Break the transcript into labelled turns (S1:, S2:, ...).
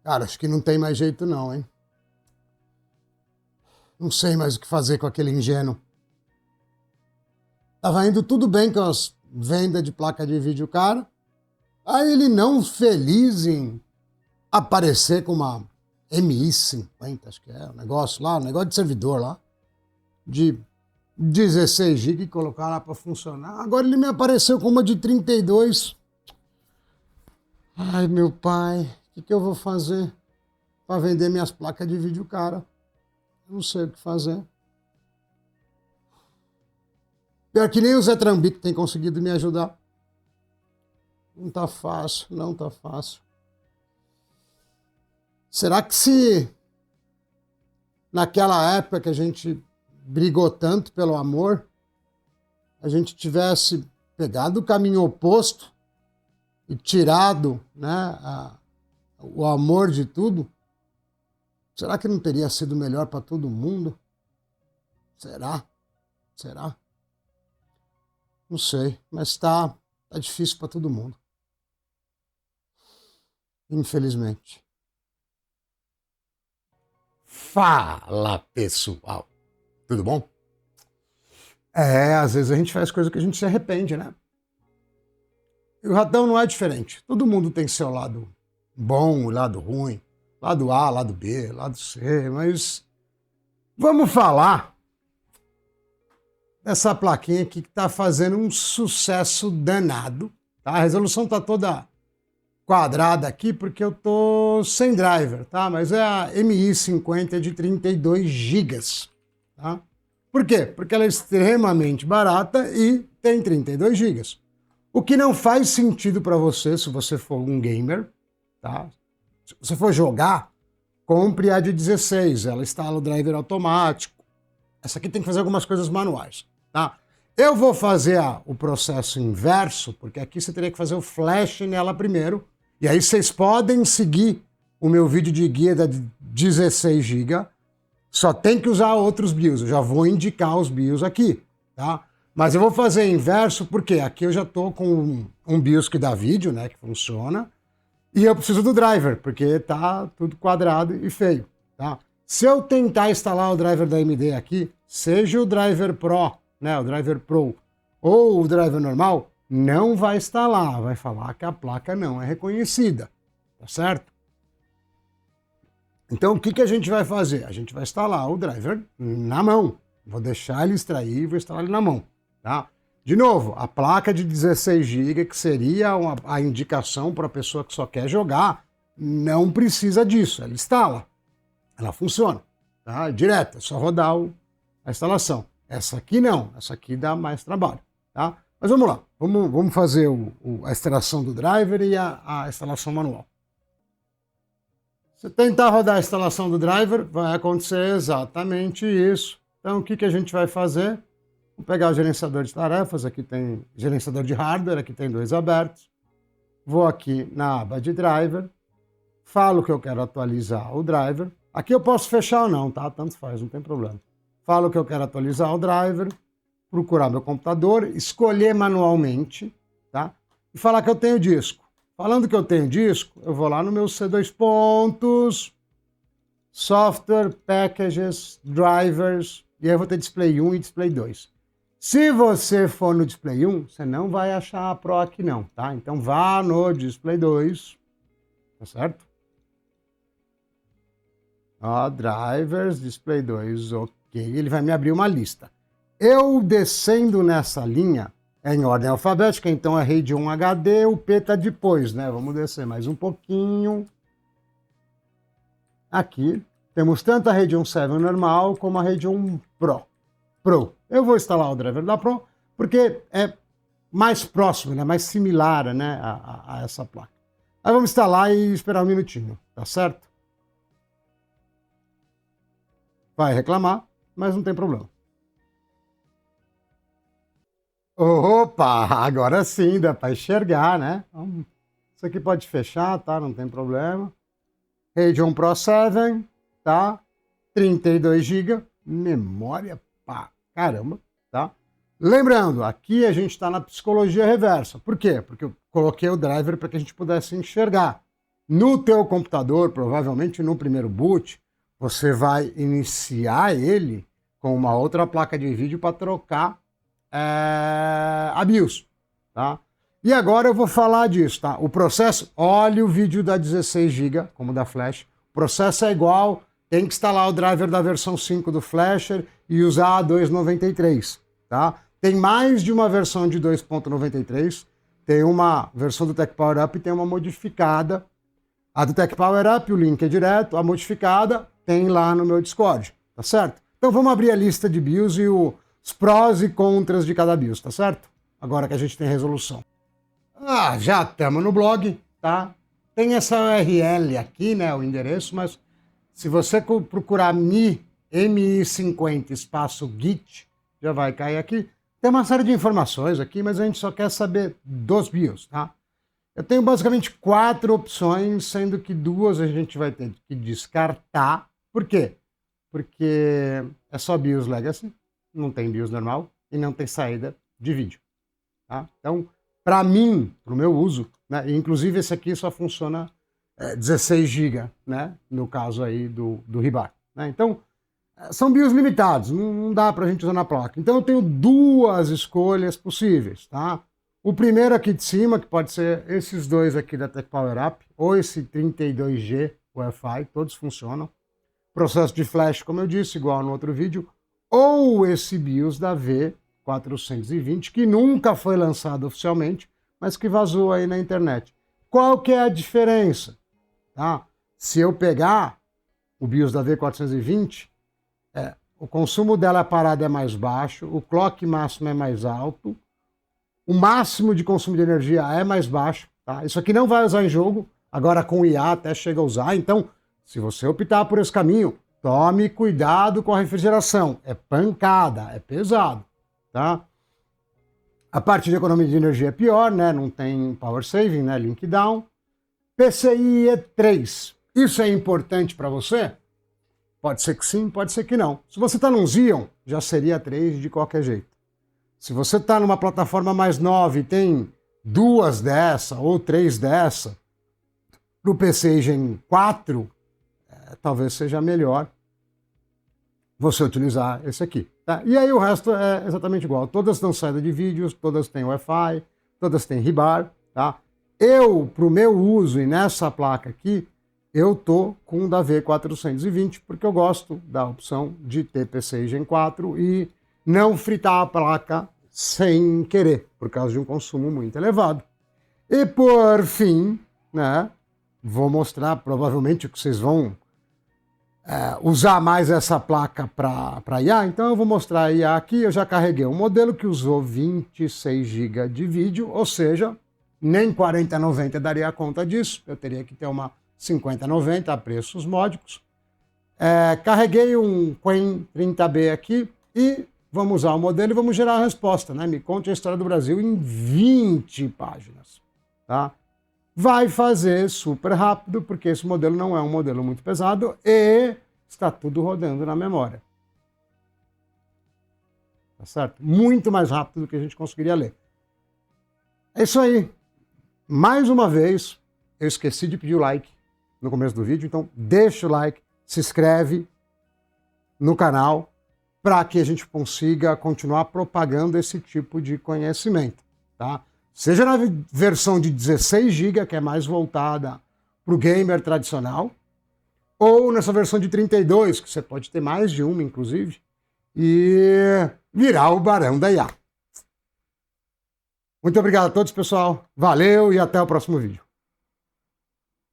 S1: Cara, acho que não tem mais jeito não, hein? Não sei mais o que fazer com aquele ingênuo. Tava indo tudo bem com as vendas de placa de vídeo cara. Aí ele não feliz em aparecer com uma MI50, acho que é, um negócio lá, um negócio de servidor lá, de 16 GB e colocar lá para funcionar. Agora ele me apareceu com uma de 32. Ai, meu pai, o que eu vou fazer para vender minhas placas de vídeo cara? Eu não sei o que fazer. Pior que nem o Zé Trambique tem conseguido me ajudar. Não tá fácil, não tá fácil. Será que se naquela época que a gente brigou tanto pelo amor, a gente tivesse pegado o caminho oposto e tirado, né, o amor de tudo, será que não teria sido melhor para todo mundo? Será? Será? Não sei, mas tá difícil para todo mundo. Infelizmente. Fala, pessoal. Tudo bom? Às vezes a gente faz coisa que a gente se arrepende, né? E o ratão não é diferente. Todo mundo tem seu lado bom, o lado ruim, lado A, lado B, lado C, mas vamos falar dessa plaquinha aqui que está fazendo um sucesso danado. Tá? A resolução está toda quadrada aqui porque eu tô sem driver, tá? Mas é a MI50 de 32 GB, tá? Por quê? Porque ela é extremamente barata e tem 32 GB. O que não faz sentido para você se você for um gamer, tá? Se você for jogar, compre a de 16, ela instala o driver automático. Essa aqui tem que fazer algumas coisas manuais, tá? Eu vou fazer o processo inverso, porque aqui você teria que fazer o flash nela primeiro, e aí vocês podem seguir o meu vídeo de guia da 16 GB, só tem que usar outros BIOS, eu já vou indicar os BIOS aqui, tá? Mas eu vou fazer inverso porque aqui eu já tô com um BIOS que dá vídeo, né, que funciona, e eu preciso do driver, porque tá tudo quadrado e feio, tá? Se eu tentar instalar o driver da AMD aqui, seja o driver Pro, né, o driver Pro, ou o driver normal, não vai instalar, vai falar que a placa não é reconhecida, tá certo? Então o que a gente vai fazer? A gente vai instalar o driver na mão. Vou deixar ele extrair e vou instalar ele na mão, tá? De novo, a placa de 16 GB, que seria a indicação para a pessoa que só quer jogar, não precisa disso, ela instala, ela funciona, tá? Direto, é só rodar a instalação. Essa aqui não, essa aqui dá mais trabalho, tá? Mas vamos lá, vamos fazer a extração do driver e a instalação manual. Se tentar rodar a instalação do driver, vai acontecer exatamente isso. Então, o que a gente vai fazer? Vou pegar o gerenciador de tarefas, aqui tem gerenciador de hardware, aqui tem dois abertos. Vou aqui na aba de driver, falo que eu quero atualizar o driver. Aqui eu posso fechar ou não, tá? Tanto faz, não tem problema. Falo que eu quero atualizar o driver, procurar meu computador, escolher manualmente, tá? E falar que eu tenho disco. Falando que eu tenho disco, eu vou lá no meu C2 pontos, software, packages, drivers, e aí eu vou ter display 1 e display 2. Se você for no display 1, você não vai achar a Pro aqui não, tá? Então vá no display 2, tá certo? Ó, drivers, display 2, ok. Ele vai me abrir uma lista. Eu descendo nessa linha, é em ordem alfabética, então é Radeon HD, o P tá depois, né? Vamos descer mais um pouquinho. Aqui temos tanto a Radeon 7 normal como a Radeon Pro. Eu vou instalar o driver da Pro, porque é mais próximo, né? Mais similar, né? a essa placa. Aí vamos instalar e esperar um minutinho, tá certo? Vai reclamar, mas não tem problema. Opa, agora sim, dá para enxergar, né? Isso aqui pode fechar, tá? Não tem problema. Radeon Pro 7, tá? 32 GB, memória pra caramba, tá? Lembrando, aqui a gente está na psicologia reversa. Por quê? Porque eu coloquei o driver para que a gente pudesse enxergar. No teu computador, provavelmente no primeiro boot, você vai iniciar ele com uma outra placa de vídeo para trocar a BIOS, tá? E agora eu vou falar disso, tá? O processo, olha o vídeo da 16 GB, como da Flash. O processo é igual, tem que instalar o driver da versão 5 do Flasher e usar a 2.93, tá? Tem mais de uma versão de 2.93, tem uma versão do Tech Power Up e tem uma modificada. A do Tech Power Up, o link é direto, a modificada tem lá no meu Discord, tá certo? Então vamos abrir a lista de BIOS e os prós e contras de cada BIOS, tá certo? Agora que a gente tem resolução. Já estamos no blog, tá? Tem essa URL aqui, né, o endereço, mas se você procurar mi50 espaço git, já vai cair aqui. Tem uma série de informações aqui, mas a gente só quer saber dos BIOS, tá? Eu tenho basicamente 4 opções, sendo que 2 a gente vai ter que descartar. Por quê? Porque é só BIOS Legacy, não tem BIOS normal e não tem saída de vídeo, tá? Então, para mim, para o meu uso, né, inclusive esse aqui só funciona 16 GB, né, no caso aí do Rebar, né? Então, são BIOS limitados, não dá para a gente usar na placa. Então eu tenho 2 escolhas possíveis, tá? O primeiro aqui de cima, que pode ser esses dois aqui da Tech Power Up, ou esse 32G Wi-Fi, todos funcionam. Processo de flash, como eu disse, igual no outro vídeo, ou esse BIOS da V420, que nunca foi lançado oficialmente, mas que vazou aí na internet. Qual que é a diferença? Tá? Se eu pegar o BIOS da V420, o consumo dela parada é mais baixo, o clock máximo é mais alto, o máximo de consumo de energia é mais baixo. Tá? Isso aqui não vai usar em jogo, agora com IA até chega a usar, então se você optar por esse caminho, tome cuidado com a refrigeração. É pancada, é pesado. Tá? A parte de economia de energia é pior, né? Não tem power saving, né? Link down. PCI é 3. Isso é importante para você? Pode ser que sim, pode ser que não. Se você está num Xeon, já seria 3 de qualquer jeito. Se você está numa plataforma mais nova e tem 2 dessa ou 3 dessa, para o PC Gen 4, talvez seja melhor você utilizar esse aqui. Tá? E aí o resto é exatamente igual. Todas dão saída de vídeos, todas têm Wi-Fi, todas têm Rebar. Tá? Eu, para o meu uso e nessa placa aqui, eu tô com o da V420, porque eu gosto da opção de ter PCI Gen 4 e não fritar a placa sem querer, por causa de um consumo muito elevado. E por fim, né, vou mostrar provavelmente que vocês vão usar mais essa placa para IA, então eu vou mostrar a IA aqui. Eu já carreguei um modelo que usou 26 GB de vídeo, ou seja, nem 4090 daria conta disso, eu teria que ter uma 5090 a preços módicos. Carreguei um Qwen 30B aqui e vamos usar o modelo e vamos gerar a resposta, né? Me conte a história do Brasil em 20 páginas, tá? Vai fazer super rápido, porque esse modelo não é um modelo muito pesado e está tudo rodando na memória. Tá certo? Muito mais rápido do que a gente conseguiria ler. É isso aí. Mais uma vez, eu esqueci de pedir o like no começo do vídeo, então deixa o like, se inscreve no canal para que a gente consiga continuar propagando esse tipo de conhecimento, tá? Seja na versão de 16 GB, que é mais voltada para o gamer tradicional, ou nessa versão de 32, que você pode ter mais de uma, inclusive, e virar o barão da IA. Muito obrigado a todos, pessoal. Valeu e até o próximo vídeo.